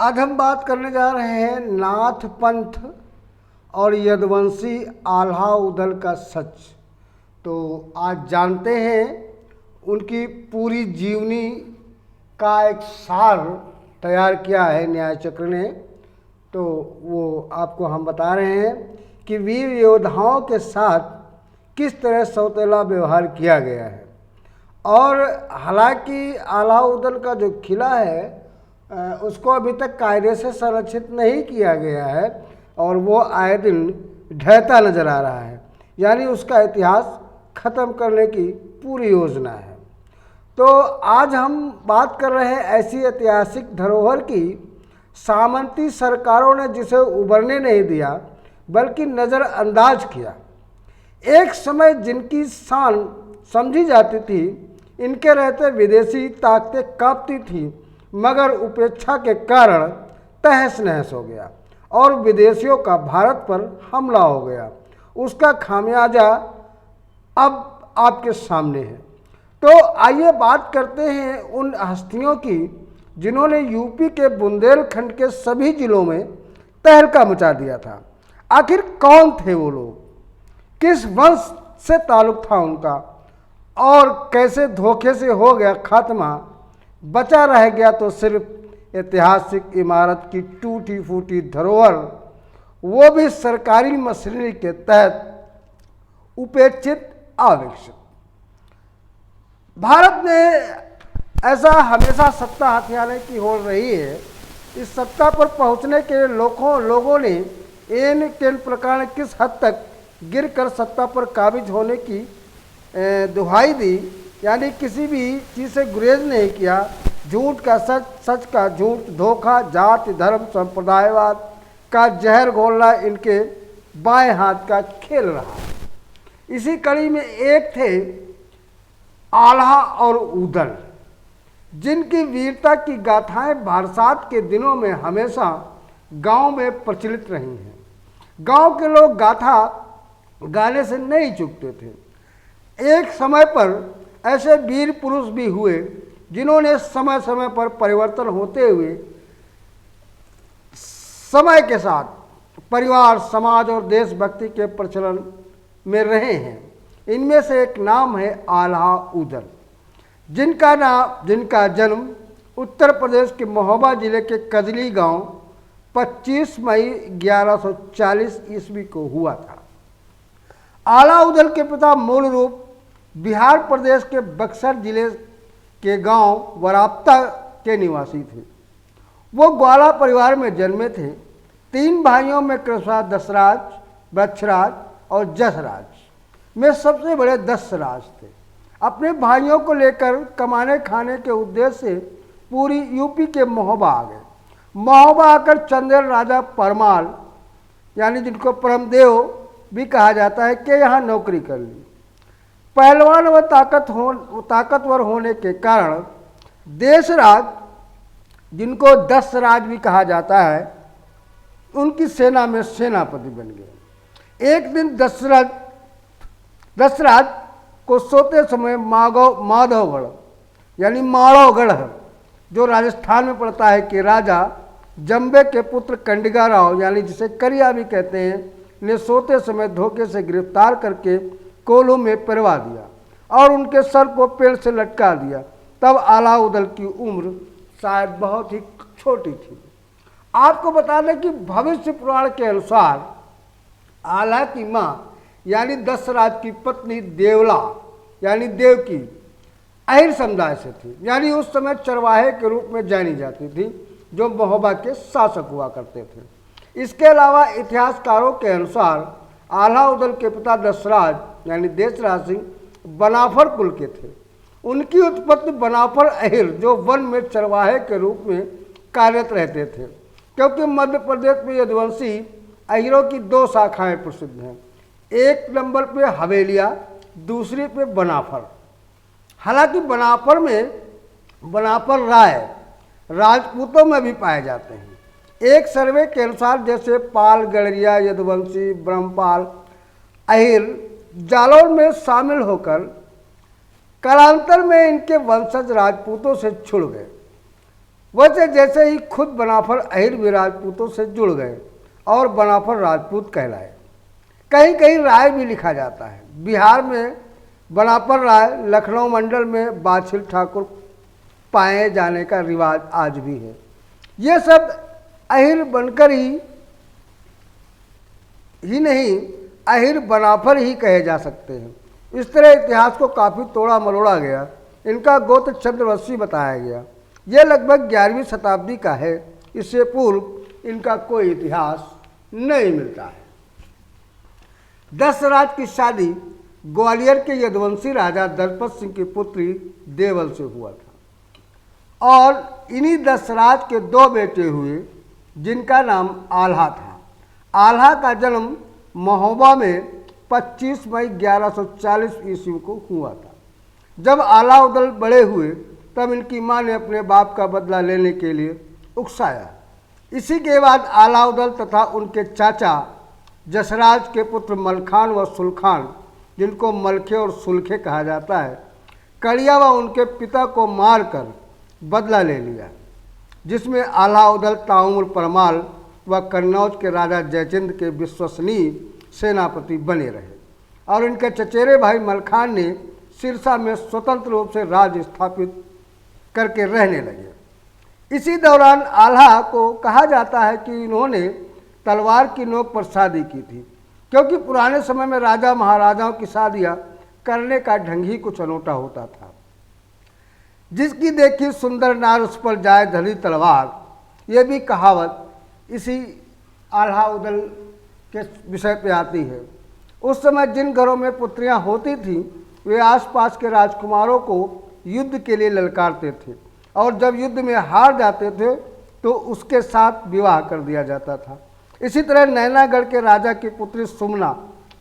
आज हम बात करने जा रहे हैं नाथ पंथ और यदुवंशी आल्हा उदल का सच। तो आज जानते हैं उनकी पूरी जीवनी का एक सार तैयार किया है न्याय चक्र ने। तो वो आपको हम बता रहे हैं कि वीर योद्धाओं के साथ किस तरह सौतेला व्यवहार किया गया है। और हालांकि आल्हा उदल का जो किला है उसको अभी तक कायदे से संरक्षित नहीं किया गया है और वो आए दिन ढहता नजर आ रहा है, यानी उसका इतिहास खत्म करने की पूरी योजना है। तो आज हम बात कर रहे हैं ऐसी ऐतिहासिक धरोहर की सामंती सरकारों ने जिसे उभरने नहीं दिया बल्कि नज़रअंदाज किया। एक समय जिनकी शान समझी जाती थी, इनके रहते विदेशी ताकतें कांपती थी, मगर उपेक्षा के कारण तहस नहस हो गया और विदेशियों का भारत पर हमला हो गया। उसका खामियाजा अब आपके सामने है। तो आइए बात करते हैं उन हस्तियों की जिन्होंने यूपी के बुंदेलखंड के सभी जिलों में तहलका मचा दिया था। आखिर कौन थे वो लोग, किस वंश से ताल्लुक था उनका और कैसे धोखे से हो गया खात्मा। बचा रह गया तो सिर्फ ऐतिहासिक इमारत की टूटी फूटी धरोहर, वो भी सरकारी मशीनरी के तहत उपेक्षित अविकसित। भारत में ऐसा हमेशा सत्ता हथियाने की हो रही है। इस सत्ता पर पहुंचने के लोगों ने इन प्रकार ने किस हद तक गिरकर सत्ता पर काबिज होने की दुहाई दी, यानी किसी भी चीज़ से गुरेज नहीं किया। झूठ का सच, सच का झूठ, धोखा, जाति धर्म संप्रदायवाद का जहर घोलना इनके बाएं हाथ का खेल रहा। इसी कड़ी में एक थे आल्हा और उदल, जिनकी वीरता की गाथाएं बरसात के दिनों में हमेशा गांव में प्रचलित रही हैं। गांव के लोग गाथा गाने से नहीं चूकते थे। एक समय पर ऐसे वीर पुरुष भी हुए जिन्होंने समय समय पर परिवर्तन होते हुए समय के साथ परिवार, समाज और देशभक्ति के प्रचलन में रहे हैं। इनमें से एक नाम है आल्हा उदल, जिनका जन्म उत्तर प्रदेश के महोबा जिले के कजली गांव 25 मई 1140 ईस्वी को हुआ था। आल्हा उदल के पिता मूल रूप बिहार प्रदेश के बक्सर जिले के गांव वराप्ता के निवासी थे। वो ग्वाला परिवार में जन्मे थे। 3 भाइयों में कृष्णा, दशराज, वृक्षराज और जसराज में सबसे बड़े दशराज थे। अपने भाइयों को लेकर कमाने खाने के उद्देश्य से पूरी यूपी के महोबा आ गए। महोबा आकर चंदेल राजा परमाल, यानी जिनको परमदेव भी कहा जाता है, कि यहाँ नौकरी कर ली। पहलवान व ताकतवर होने के कारण देशराज, जिनको दशराज भी कहा जाता है, उनकी सेना में सेनापति बन गए। एक दिन दशराज को सोते समय माधवगढ़ यानी माड़ोगढ़, जो राजस्थान में पड़ता है, कि राजा जम्बे के पुत्र कंडिगा राव, यानी जिसे करिया भी कहते हैं, ने सोते समय धोखे से गिरफ्तार करके कोल्हू में परवा दिया और उनके सर को पेड़ से लटका दिया। तब आल्हा उदल की उम्र शायद बहुत ही छोटी थी। आपको बता दें कि भविष्य पुराण के अनुसार आल्हा की माँ यानी दशराज की पत्नी देवला यानी देवकी अहिर समुदाय से थी, यानी उस समय चरवाहे के रूप में जानी जाती थी, जो महोबा के शासक हुआ करते थे। इसके अलावा इतिहासकारों के अनुसार आल्हा उदल के पिता दशराज यानी देशराज सिंह बनाफर कुल के थे। उनकी उत्पत्ति बनाफर अहिर, जो वन में चरवाहे के रूप में कार्यरत रहते थे, क्योंकि मध्य प्रदेश में यदुवंशी अहिरों की 2 शाखाएं प्रसिद्ध हैं। एक नंबर पे हवेलिया, दूसरी पे बनाफर। हालांकि बनाफर में बनाफर राय राजपूतों में भी पाए जाते हैं। एक सर्वे के अनुसार जैसे पाल, गड़रिया, यदुवंशी, ब्रह्मपाल, अहिर जालौर में शामिल होकर कालांतर में इनके वंशज राजपूतों से छुड़ गए। वैसे जैसे ही खुद बनाफर अहिर भी राजपूतों से जुड़ गए और बनाफर राजपूत कहलाए। कहीं कहीं राय भी लिखा जाता है। बिहार में बनाफर राय, लखनऊ मंडल में बाछिल ठाकुर पाए जाने का रिवाज आज भी है। ये सब अहिर बनकर ही नहीं, अहिर बनाफर ही कहे जा सकते हैं। इस तरह इतिहास को काफ़ी तोड़ा मरोड़ा गया। इनका गोत्र चंद्रवंशी बताया गया। यह लगभग 11वीं शताब्दी का है। इससे पूर्व इनका कोई इतिहास नहीं मिलता है। दशराज की शादी ग्वालियर के यदुवंशी राजा दलपत सिंह की पुत्री देवल से हुआ था और इन्हीं दशराज के 2 बेटे हुए जिनका नाम आल्हा था। आल्हा का जन्म महोबा में 25 मई 1140 ईस्वी को हुआ था। जब आल्हा उदल बड़े हुए तब इनकी मां ने अपने बाप का बदला लेने के लिए उकसाया। इसी के बाद आल्हा उदल तथा उनके चाचा जसराज के पुत्र मलखान व सुलखान, जिनको मलखे और सुलखे कहा जाता है, कड़िया व उनके पिता को मारकर बदला ले लिया, जिसमें आल्हा उदल ताउम्र परमाल व कन्नौज के राजा जयचंद के विश्वसनीय सेनापति बने रहे और इनके चचेरे भाई मलखान ने सिरसा में स्वतंत्र रूप से राज स्थापित करके रहने लगे। इसी दौरान आल्हा को कहा जाता है कि इन्होंने तलवार की नोक पर शादी की थी, क्योंकि पुराने समय में राजा महाराजाओं की शादियां करने का ढंग ही कुछ अनोखा होता था। जिसकी देखी सुंदर नार उस पर जाए धरी तलवार, ये भी कहावत इसी आल्हा उदल के विषय पे आती है। उस समय जिन घरों में पुत्रियां होती थीं वे आसपास के राजकुमारों को युद्ध के लिए ललकारते थे और जब युद्ध में हार जाते थे तो उसके साथ विवाह कर दिया जाता था। इसी तरह नैनागढ़ के राजा की पुत्री सुमना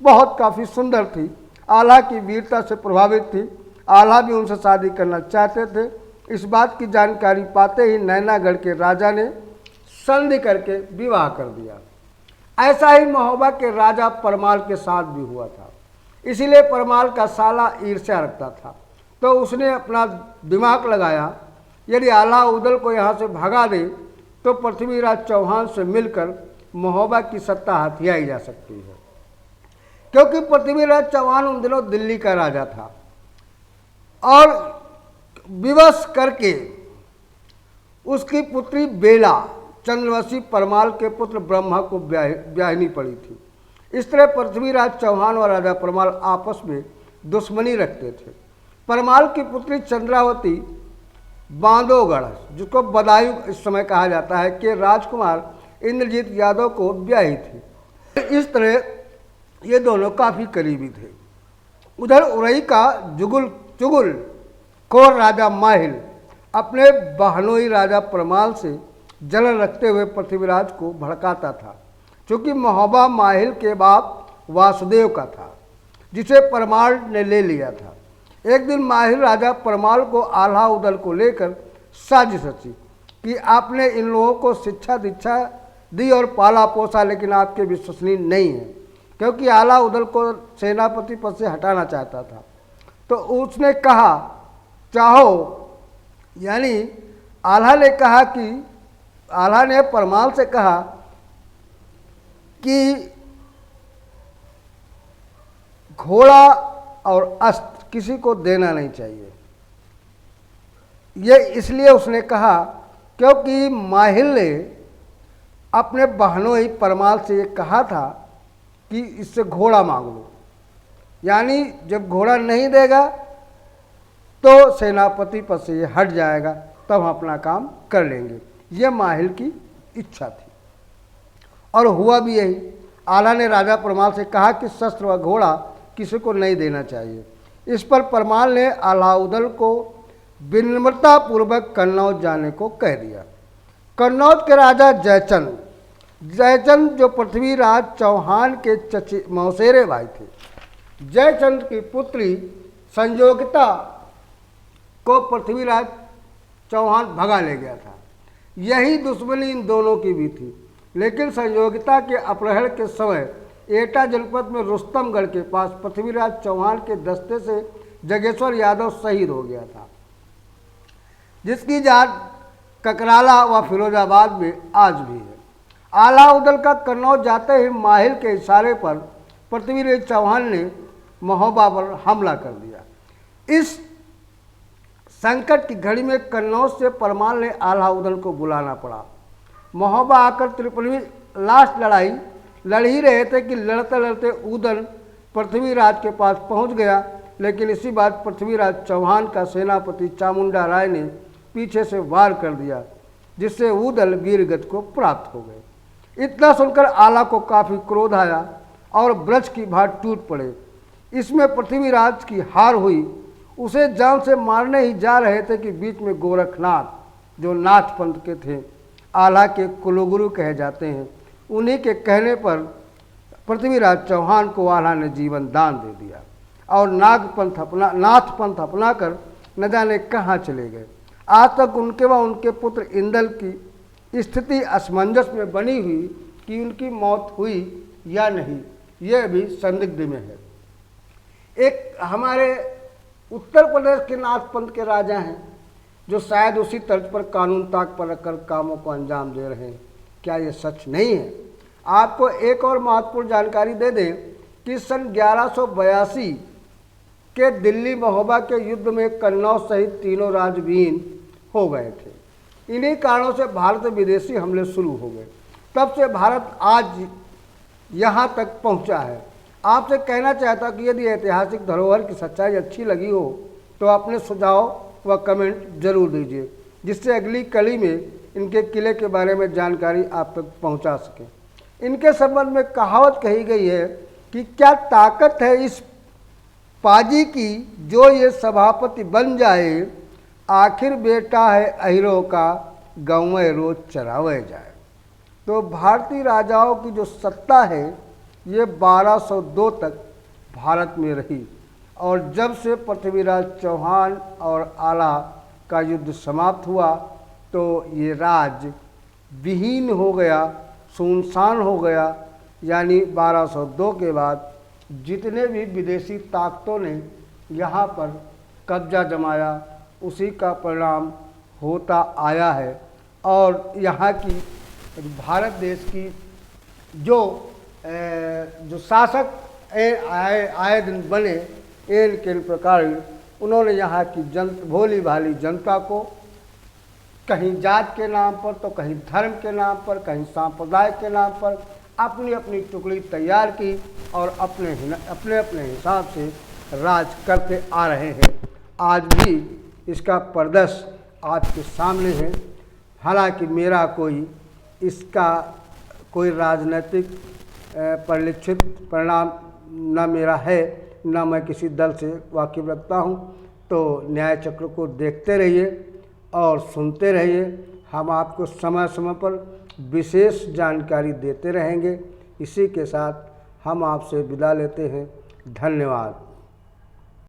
बहुत काफ़ी सुंदर थी। आल्हा की वीरता से प्रभावित थी। आल्हा भी उनसे शादी करना चाहते थे। इस बात की जानकारी पाते ही नैनागढ़ के राजा ने संधि करके विवाह कर दिया। ऐसा ही महोबा के राजा परमाल के साथ भी हुआ था। इसीलिए परमाल का साला ईर्ष्या रखता था, तो उसने अपना दिमाग लगाया यदि आल्हा उदल को यहाँ से भगा दे तो पृथ्वीराज चौहान से मिलकर महोबा की सत्ता हथियाई जा सकती है, क्योंकि पृथ्वीराज चौहान उन दिनों दिल्ली का राजा था और विवश करके उसकी पुत्री बेला चंद्रवंशी परमाल के पुत्र ब्रह्मा को ब्याहनी पड़ी थी। इस तरह पृथ्वीराज चौहान और राजा परमाल आपस में दुश्मनी रखते थे। परमाल की पुत्री चंद्रावती बांधवगढ़, जिसको बदायूं इस समय कहा जाता है, के राजकुमार इंद्रजीत यादव को ब्याही थी। इस तरह ये दोनों काफ़ी करीबी थे। उधर उरई का चुगुल खोर राजा माहिल अपने बहनोई राजा परमाल से जलन रखते हुए पृथ्वीराज को भड़काता था, क्योंकि महोबा माहिल के बाप वासुदेव का था, जिसे परमाल ने ले लिया था। एक दिन माहिल राजा परमाल को आल्हा उदल को लेकर साजिश रची कि आपने इन लोगों को शिक्षा दीक्षा दी और पाला पोसा, लेकिन आपके विश्वसनीय नहीं है, क्योंकि आल्हा उदल को सेनापति पद से हटाना चाहता था। तो उसने कहा चाहो, यानी आल्हा ने परमाल से कहा कि घोड़ा और अस्त्र किसी को देना नहीं चाहिए। ये इसलिए उसने कहा क्योंकि माहिल ने अपने बहनोई परमाल से ये कहा था कि इससे घोड़ा मांग लो, यानी जब घोड़ा नहीं देगा तो सेनापति पद से ये हट जाएगा, तब हम अपना काम कर लेंगे। ये माहिल की इच्छा थी और हुआ भी यही। आल्हा ने राजा परमाल से कहा कि शस्त्र व घोड़ा किसी को नहीं देना चाहिए। इस पर परमाल ने आल्हा उदल को विनम्रतापूर्वक कन्नौज जाने को कह दिया। कन्नौज के राजा जयचंद जो पृथ्वीराज चौहान के मौसेरे भाई थे, जयचंद की पुत्री संयोगिता को पृथ्वीराज चौहान भगा ले गया था। यही दुश्मनी इन दोनों की भी थी, लेकिन संयोगिता के अपहरण के समय एटा जनपद में रुस्तमगढ़ के पास पृथ्वीराज चौहान के दस्ते से जगेश्वर यादव शहीद हो गया था, जिसकी जान ककराला व फिरोजाबाद में आज भी है। अलाउद्दौला का कन्नौज जाते ही माहिल के इशारे पर पृथ्वीराज चौहान ने महोबा पर हमला कर दिया। इस संकट की घड़ी में कन्नौज से परमाल ने अलाउद्दौला को बुलाना पड़ा। महोबा आकर त्रिपुरी लास्ट लड़ाई लड़ ही रहे थे कि लड़ते लड़ते उदल पृथ्वीराज के पास पहुंच गया, लेकिन इसी बात पृथ्वीराज चौहान का सेनापति चामुंडा राय ने पीछे से वार कर दिया, जिससे उदल वीरगति को प्राप्त हो गए। इतना सुनकर आला को काफ़ी क्रोध आया और ब्रज की भाट टूट पड़े। इसमें पृथ्वीराज की हार हुई। उसे जान से मारने ही जा रहे थे कि बीच में गोरखनाथ जो नाथ पंथ के थे, आला के कुलगुरु कहे जाते हैं, उन्हीं के कहने पर पृथ्वीराज चौहान को आला ने जीवन दान दे दिया और नाथ पंथ अपना कर न जाने कहाँ चले गए। आज तक उनके व उनके पुत्र इंदल की स्थिति असमंजस में बनी हुई कि उनकी मौत हुई या नहीं, यह भी संदिग्ध में है। एक हमारे उत्तर प्रदेश के नाथ पंथ के राजा हैं जो शायद उसी तर्ज पर कानून ताक पर रखकर कामों को अंजाम दे रहे हैं। क्या ये सच नहीं है? आपको एक और महत्वपूर्ण जानकारी दे दें कि सन 1182 के दिल्ली महोबा के युद्ध में कन्नौज सहित तीनों राज्य विहीन हो गए थे। इन्हीं कारणों से भारत में विदेशी हमले शुरू हो गए। तब से भारत आज यहाँ तक पहुँचा है। आपसे कहना चाहता कि यदि ऐतिहासिक धरोहर की सच्चाई अच्छी लगी हो तो अपने सुझाव व कमेंट जरूर दीजिए, जिससे अगली कड़ी में इनके किले के बारे में जानकारी आप तक पहुंचा सके। इनके संबंध में कहावत कही गई है कि क्या ताकत है इस पाजी की जो ये सभापति बन जाए, आखिर बेटा है अहिरो का गाँव रोज चरावे जाए। तो भारतीय राजाओं की जो सत्ता है ये 1202 तक भारत में रही और जब से पृथ्वीराज चौहान और आला का युद्ध समाप्त हुआ तो ये राज्य विहीन हो गया, सुनसान हो गया। यानी 1202 के बाद जितने भी विदेशी ताकतों ने यहाँ पर कब्जा जमाया उसी का परिणाम होता आया है। और यहाँ की भारत देश की जो शासक आए दिन बने, इनके प्रकार उन्होंने यहाँ की भोली भाली जनता को कहीं जात के नाम पर तो कहीं धर्म के नाम पर, कहीं सांप्रदाय के नाम पर अपनी अपनी टुकड़ी तैयार की और अपने अपने हिसाब से राज करते आ रहे हैं। आज भी इसका परिदृश्य आपके सामने है। हालांकि मेरा इसका कोई राजनीतिक परिलक्षित परिणाम न मेरा है, न मैं किसी दल से वाकिफ रखता हूँ। तो न्याय चक्र को देखते रहिए और सुनते रहिए। हम आपको समय समय पर विशेष जानकारी देते रहेंगे। इसी के साथ हम आपसे विदा लेते हैं। धन्यवाद।